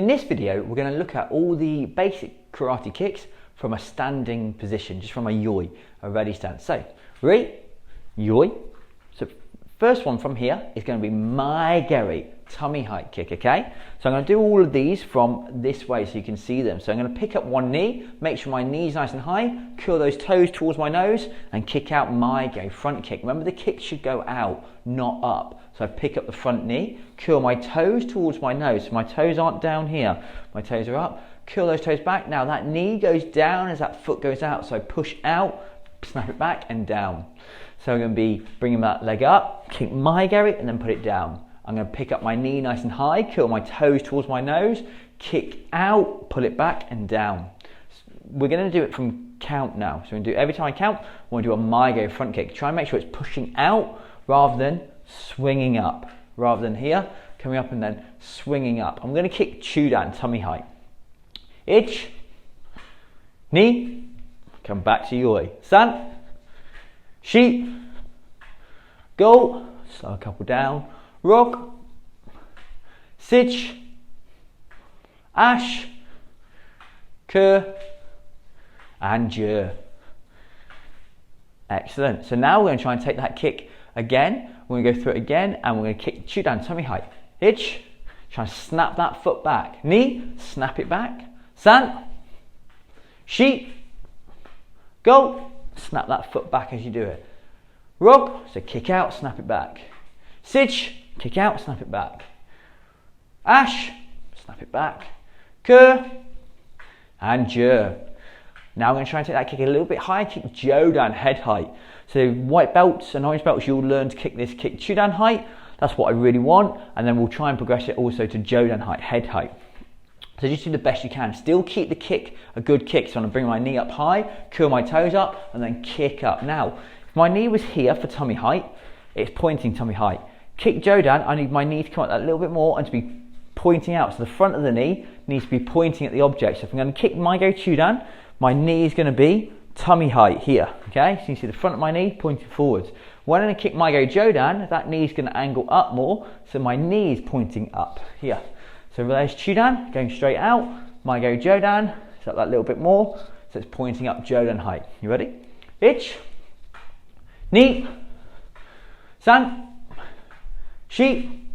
this video, we're going to look at all the basic karate kicks from a standing position, just from a yoi, a ready stance. So, ready? Yoi. So, first one from here is going to be my geri, tummy height kick, okay? So I'm going to do all of these from this way so you can see them. So I'm going to pick up one knee, make sure my knee's nice and high, curl those toes towards my nose and kick out my geri, front kick. Remember the kick should go out, not up. So I pick up the front knee, curl my toes towards my nose. So my toes aren't down here, my toes are up. Curl those toes back. Now that knee goes down as that foot goes out. So I push out, snap it back and down. So I'm going to be bringing that leg up, kick my geri and then put it down. I'm going to pick up my knee nice and high, curl my toes towards my nose, kick out, pull it back and down. We're going to do it from count now. So we're going to do every time I count, we're going to do a my geri front kick. Try and make sure it's pushing out rather than swinging up. Rather than here, coming up and then swinging up. I'm going to kick chudan, tummy height. Ich, ni, come back to yoi. San, shi, go, slow a couple down. Rok, sich, ash, ke, and je. Excellent. So now we're going to try and take that kick again. We're going to go through it again and we're going to kick chudan, tummy height. Ich, try and snap that foot back. Ni, snap it back. San, shi, go, snap that foot back as you do it. Rok, so kick out, snap it back. Sich, kick out, snap it back. Ash, snap it back. Ke, and je. Now I'm going to try and take that kick a little bit higher, kick jodan, head height. So white belts and orange belts, you'll learn to kick this kick chudan height. That's what I really want. And then we'll try and progress it also to jodan height, head height. So just do the best you can. Still keep the kick a good kick. So I'm going to bring my knee up high, curl my toes up, and then kick up. Now, if my knee was here for tummy height, it's pointing tummy height. Kick jodan, I need my knee to come up that little bit more and to be pointing out. So the front of the knee needs to be pointing at the object. So if I'm going to kick my go chudan, my knee is going to be tummy height here. Okay, so you see the front of my knee pointing forwards. When I'm going to kick my go jodan, that knee is going to angle up more. So my knee is pointing up here. So there's chudan, going straight out. My go jodan, it's up that little bit more. So it's pointing up jodan height. You ready? Ich, ni, san, shi,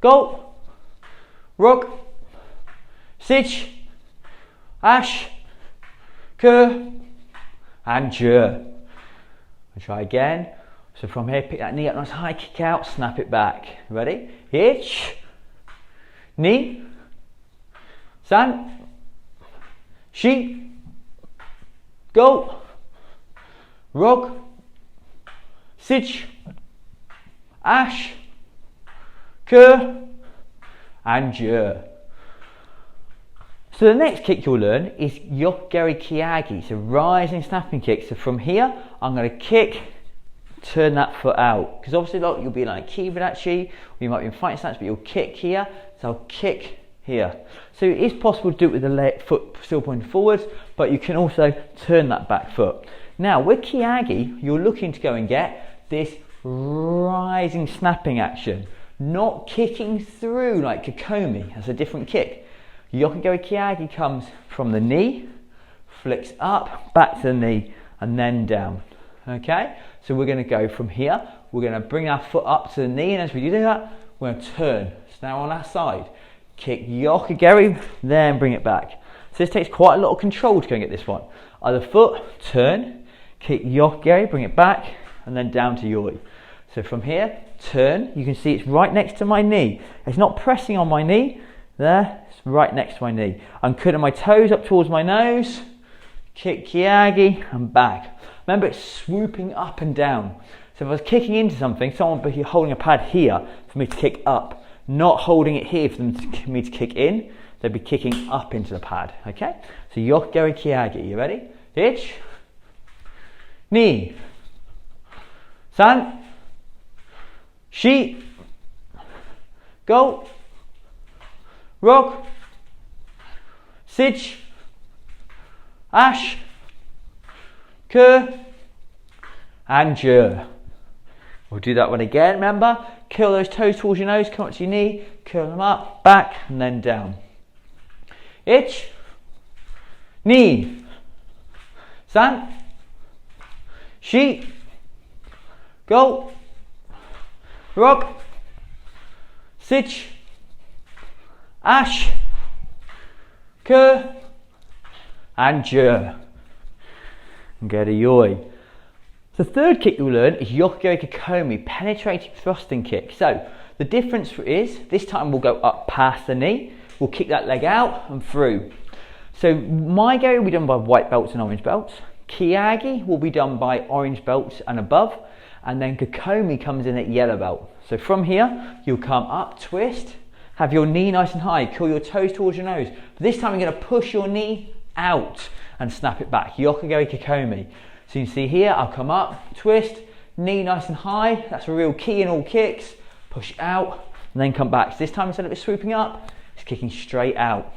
go, rok, sich, ash, ke, and je. I'll try again. So from here, pick that knee up nice high, kick out, snap it back. Ready? Ich, ni, san, shi, go, rok, sich, ash, ke, and je. So the next kick you'll learn is yokgeri kiagi, so rising snapping kick. So from here, I'm going to kick, turn that foot out. Because obviously look, you'll be like kibidachi, or you might be in fighting stance, but you'll kick here. So I'll kick here. So it is possible to do it with the foot still pointing forwards, but you can also turn that back foot. Now with kiagi, you're looking to go and get this rising snapping action, not kicking through like kokomi. That's a different kick. Yokogari kiagi comes from the knee, flicks up, back to the knee, and then down. Okay, so we're going to go from here. We're going to bring our foot up to the knee, and as we do that, we're going to turn. So now on our side, kick yokogari, then bring it back. So this takes quite a lot of control to go and get this one. Other foot, turn, kick yokogari, bring it back, and then down to yoi. So from here, turn. You can see it's right next to my knee. It's not pressing on my knee. There, it's right next to my knee. I'm curling my toes up towards my nose, kick kiagi, and back. Remember, it's swooping up and down. So if I was kicking into something, someone would be holding a pad here for me to kick up, not holding it here for me to kick in. They'd be kicking up into the pad. Okay? So yokogari kiagi. You ready? Ich, ni, san, shi, go, rok, sich, ash, ke, and je. We'll do that one again, remember? Curl those toes towards your nose, come up to your knee, curl them up, back, and then down. Ich, ni, san, shi, go, rock, sich, ash, ke, and je. And go to yoi. The third kick you'll learn is yokogo kikomi, penetrating thrusting kick. So the difference is this time we'll go up past the knee, we'll kick that leg out and through. So maigari will be done by white belts and orange belts, kiagi will be done by orange belts and above, and then kikomi comes in at yellow belt. So from here you'll come up, twist, have your knee nice and high, curl your toes towards your nose. But this time you're going to push your knee out and snap it back, yokogo kikomi. So you can see here, I'll come up, twist, knee nice and high, that's a real key in all kicks, push out, and then come back. So this time instead of it swooping up, it's kicking straight out.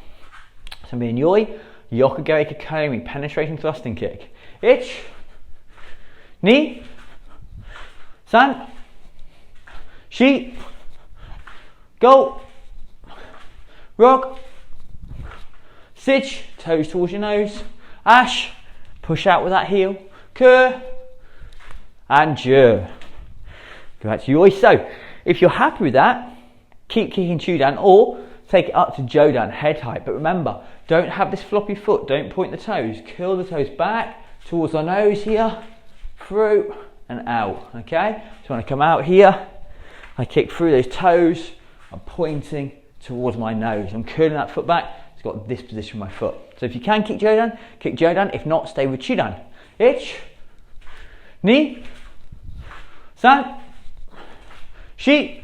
So me and yoi, yokogo kikomi, penetrating thrusting kick. Ich, ni, san, shi, go, rock, sich, toes towards your nose, ash, push out with that heel, ke, and je. Go back to yoi. So if you're happy with that, keep kicking chudan or take it up to jodan, head height. But remember, don't have this floppy foot, don't point the toes, curl the toes back towards our nose here, through and out, okay? So when I come out here, I kick through those toes, I'm pointing towards my nose, I'm curling that foot back, it's got this position with my foot. So if you can kick jodan, if not, stay with chudan. Ich, ni, san, shi,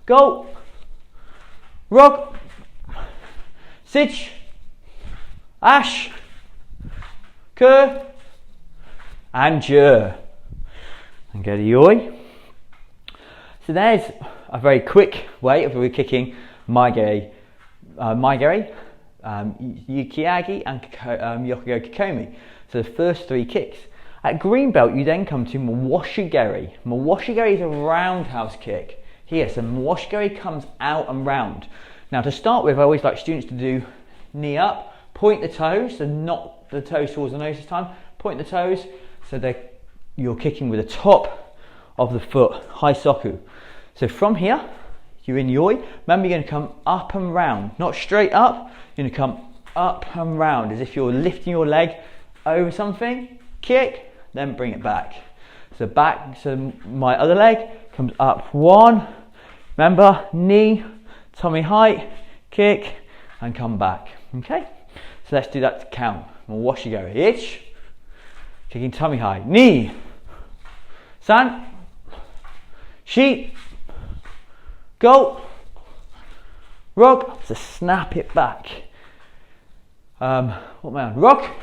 go, rock, sich, ash, ke, and je. And go to yoi. So there's a very quick way of kicking maigari, yukiagi and yokogo kikomi. So the first three kicks. At green belt you then come to mawashigeri. Mawashigeri is a roundhouse kick. Here, so mawashigeri comes out and round. Now to start with, I always like students to do knee up, point the toes, so not the toes towards the nose this time, point the toes so you're kicking with the top of the foot, high soku. So from here, you're in yoi. Remember, you're going to come up and round, not straight up. You're going to come up and round as if you're lifting your leg over something. Kick, then bring it back. So back. So my other leg comes up. One. Remember, knee, tummy height, kick, and come back. Okay. So let's do that to count. We'll wash you go. Ich, kicking tummy high. Knee, san, shi. Go, rock, so snap it back. What am I on? Rock,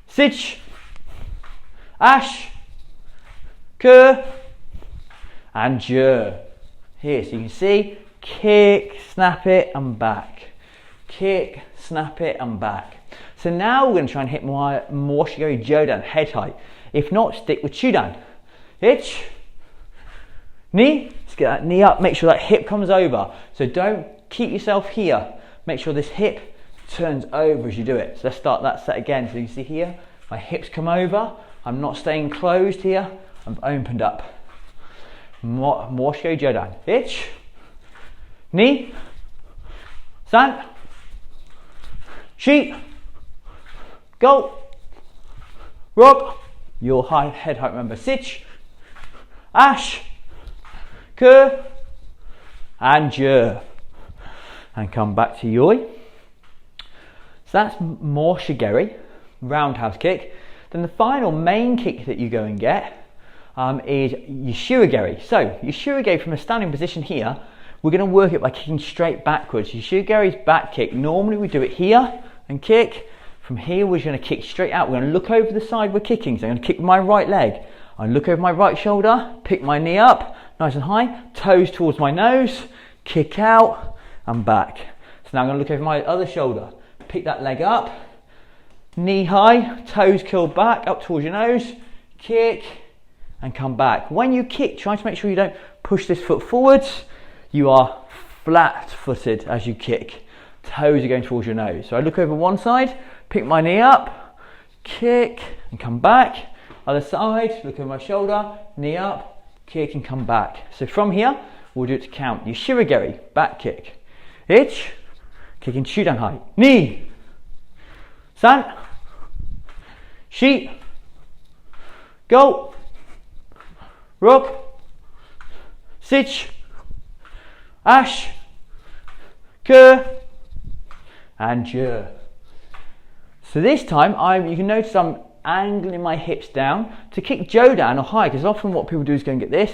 sich, ash, ke, and je. Here, so you can see, kick, snap it, and back. Kick, snap it, and back. So now we're going to try and hit my mawashigeri jodan, head height. If not, stick with chudan. Ich, ni. Get that knee up, make sure that hip comes over. So don't keep yourself here. Make sure this hip turns over as you do it. So let's start that set again. So you can see here, my hips come over. I'm not staying closed here. I'm opened up. Mawashigeri jodan. Ich, ni, san, shi, go, rock. Your high head height, remember. Sich, ash, ke, and je, and come back to yoi. So that's mawashigeri, roundhouse kick. Then the final main kick that you go and get is yoshirigeri. So yoshirigeri, from a standing position here, we're going to work it by kicking straight backwards. Yoshirigeri is back kick. Normally we do it here and kick. From here we're going to kick straight out. We're going to look over the side we're kicking. So I'm going to kick with my right leg. I look over my right shoulder, pick my knee up, nice and high, toes towards my nose, kick out and back. So now I'm going to look over my other shoulder, pick that leg up, knee high, toes curled back, up towards your nose, kick and come back. When you kick, try to make sure you don't push this foot forwards. You are flat footed as you kick. toes are going towards your nose. So I look over one side, pick my knee up, kick and come back. Other side, look over my shoulder, knee up, kick and come back. So from here, we'll do it to count. Your shirigiri, back kick. Ich, kick in chudan hai. Ni, san, shi, go, rok, sich, ash, ke, and je. So this time, you can notice I'm angling my hips down to kick Jodan or high, because often what people do is go and get this.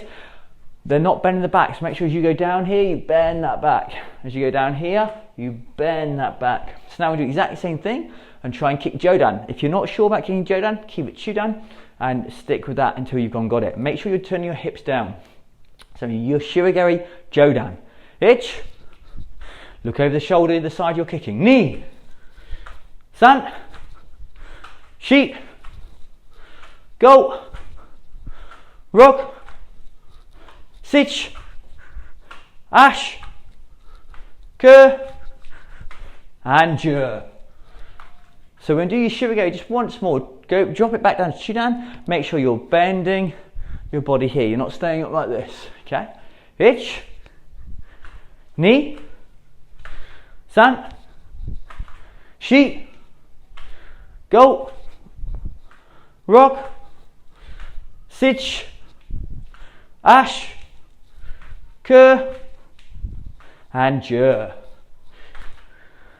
They're not bending the back, so make sure as you go down here, you bend that back. As you go down here, you bend that back. So now we do exactly the same thing and try and kick Jodan. If you're not sure about kicking Jodan, keep it Chudan and stick with that until you've got it. Make sure you're turning your hips down. So your shirigiri, Jodan. Ich, look over the shoulder, the side you're kicking. Ni, san, shi, go, rok, sich, ash, ke, and je. So when you do your shirigiri just once more, go drop it back down to Chudan. Make sure you're bending your body here. You're not staying up like this. Okay? Ich, ni, san, shi, go, rok, sich, ash, ke, and je.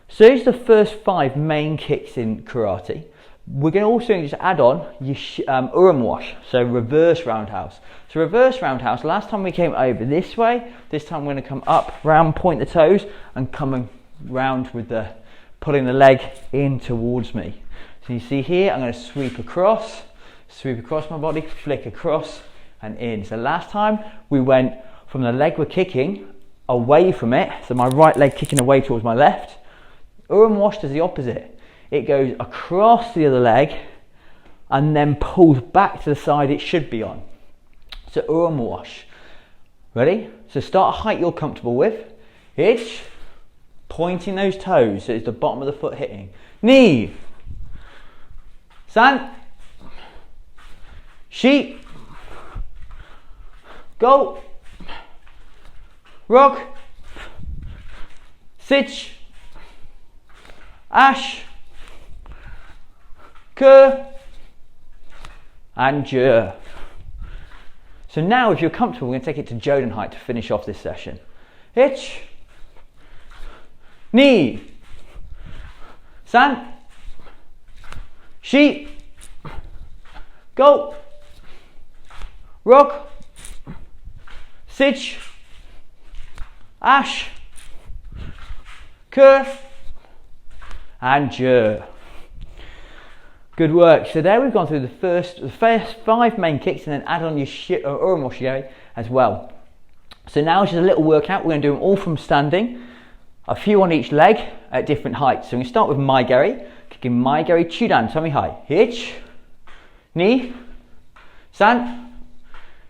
So these are the first 5 main kicks in karate. We're going to also just add on your uram wash, so reverse roundhouse. So reverse roundhouse, last time we came over this way, this time we're going to come up, round, point the toes, and coming round with pulling the leg in towards me. So you see here, I'm going to sweep across my body, flick across and in. So last time we went from the leg we're kicking away from it, so my right leg kicking away towards my left. Uram wash does the opposite. It goes across the other leg and then pulls back to the side it should be on. So uram wash. Ready? So start a height you're comfortable with. Ich, pointing those toes, so it's the bottom of the foot hitting. Ni, san, shi, go, rok, sich, ash, ke, and je. So now if you're comfortable, we're going to take it to Jodan height to finish off this session. Ich, ni, san, shi, go, rok, sich, ash, ke, and je. Good work. So there we've gone through the first 5 main kicks and then add on your uram wash as well. So now it's just a little workout. We're going to do them all from standing, a few on each leg at different heights. So we're going to start with Maigeri, kicking Maigeri Chudan, tummy high. Ich, ni, san,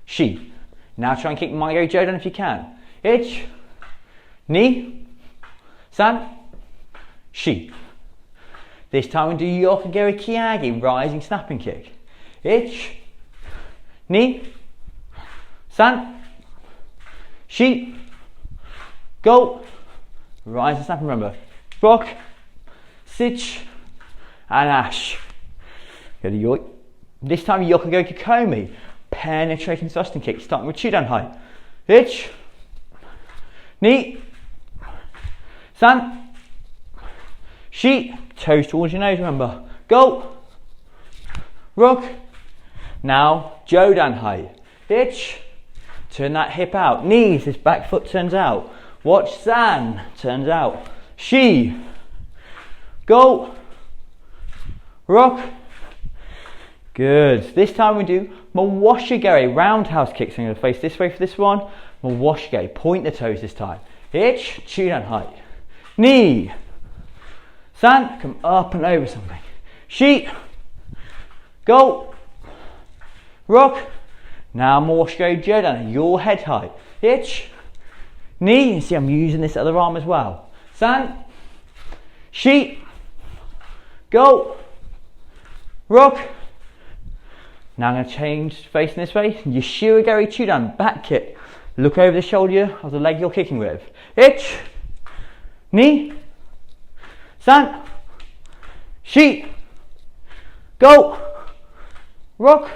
shi. Now try and kick Maigeri Jodan if you can. Ich, ni, san, shi. This time we do Yokogiri Kiyagi, rising snapping kick. Ich, ni, san, shi, go, rising snapping, remember. Rok, sich, and ash. Go to this time Yokogiri Kikomi, penetrating thrusting kick, starting with Chudan high. Ich, ni, san, shi, toes towards your nose, remember. Go, rok. Now Jodan high. Ich, turn that hip out. Knees, this back foot turns out. Watch san, turns out. Shi, go, rok. Good. This time we do Mawashigeri, roundhouse kicks. So I'm going to face this way for this one. Mawashigeri, point the toes this time. Ich, Chudan high. Knee, san, come up and over something. Shi, go, rok. Now Mawashigeri Jodan, your head height. Ich, knee, you see I'm using this other arm as well. San, sheet, go, rock. Now I'm going to change facing this way. Yashirigari Chudan, back kick. Look over the shoulder of the leg you're kicking with. Ich, ni, san, sheet, go, rock.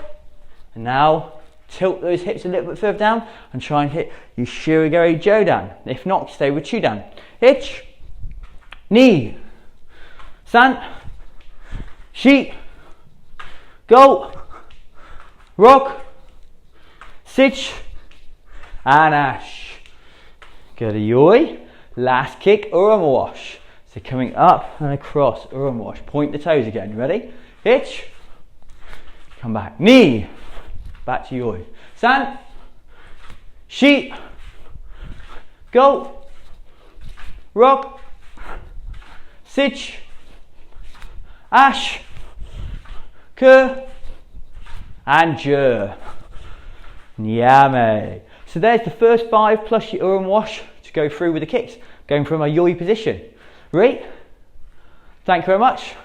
And now tilt those hips a little bit further down and try and hit Yashirigari Jodan. If not, stay with Chudan. Ich, ni, san, sheet, go, rock, sich, and ash. Good yoi. Last kick, urumawash. So coming up and across, urumawash. Point the toes again. Ready? Hitch. Come back. Knee. Back to yoi. San. Sheet. Go. Rock. Sich. Ash. Ke. And jur. Nyame. So there's the first 5 plus your urum wash to go through with the kicks, going from a yoi position. Right? Thank you very much.